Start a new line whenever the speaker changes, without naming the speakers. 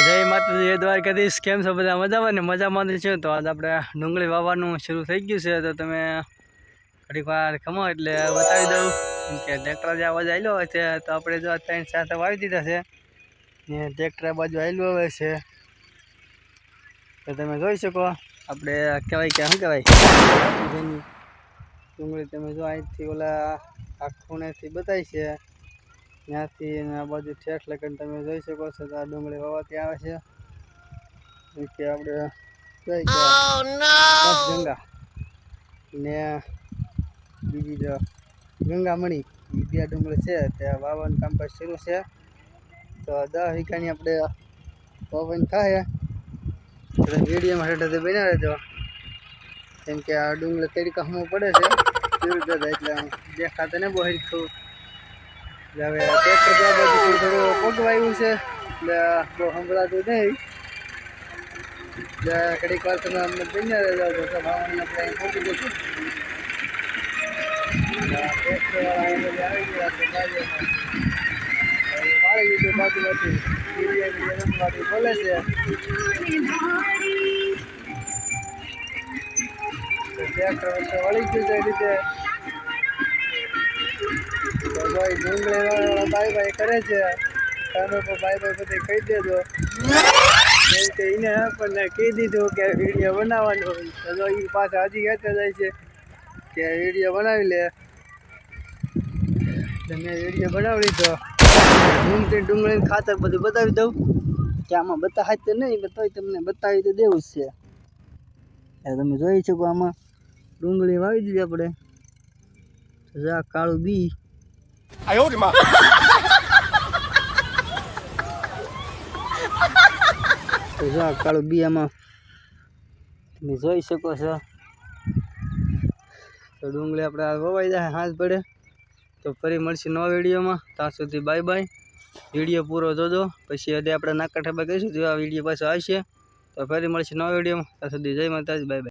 જય માતાજી, જય દ્વારકાધીશ। કેમ છો બધા? મજામાં ને? મજામાં છે તો આજ આપણે ડુંગળી વાવવાનું શરૂ થઈ ગયું છે, તો તમે ઘડીક વાર ખમો એટલે બતાવી દઉં કે ટ્રેક્ટર જે અવાજ આવેલો હોય છે, તો આપણે જો 3-4 વાવી દીધા છે ને ટ્રેક્ટર આ બાજુ આવેલું આવે છે, તો તમે જોઈ શકો। આપણે કહેવાય કે શું કહેવાય ડુંગળી તમે જો અહીંથી ઓલા આ ખૂણેથી બતાવી છે, ત્યાંથી આ બાજુ ઠેઠ લગન તમે જોઈ શકો છો તો આ ડુંગળી વાવાથી આવે છે કે આપણે કઈ ગંગા ને બીજી જો ગંગામણી એ બે ડુંગળી છે ત્યાં વાવવાનું કામકાજ શરૂ છે। તો 10 વીઘાની આપણે વાવણી થાય તો વિડીયોમાં હેઠળ બન્યા રહેજો, કેમ કે આ ડુંગળી તડકા હમું પડે છે એટલે દેખાતા ને બહુ હરખું। હવે ટ્રેક્ટર થોડું પોગવાયું છે એટલે બહુ સંભળાતું નહીં, ઘડીક વાર તમે અમને બન્યા રહેજો તો વાવણી આપણે પોગી જશું। ટ્રેક્ટર વાળા આવી ગયા છે બાજુમાંથી બોલે છે, ટ્રેક્ટર વચ્ચે વળી ગયું છે એ રીતે। તો ભાઈ ડુંગળી વાળા બાય બાય કરે છે, તમે પણ બાય બાય બધી કહી દેજો, કેમ કે એને આપણને કહી દીધું કે વિડીયો બનાવવાનો હોય, તો એ પાછા હજી કહેતા જાય છે કે વિડીયો બનાવી લે, મેં વિડીયો બનાવી લીધો। ડુંગળીને ખાતર બધું બતાવી દઉં કે આમાં બતાવાય તો નહીં, બતાવી તમને બતાવી તો દેવું જ છે। તમે જોઈ શકો આમાં ડુંગળી વાવી દીધી આપણે, તો આ કાળું બી તો જો આ કાળું બી આમાં તમે જોઈ શકો છો। તો ડુંગળી આપણે આ વવાઈ જાય હાથ પડે તો ફરી મળશે નવા વિડીયોમાં, ત્યાં સુધી બાય બાય। વિડીયો પૂરો જોજો, પછી હજી આપણે નાકા ઠેબા કહીશું જો આ વિડીયો પાછો આવશે, તો ફરી મળશે નવા વિડીયોમાં, ત્યાં સુધી જય માતાજી, બાય બાય।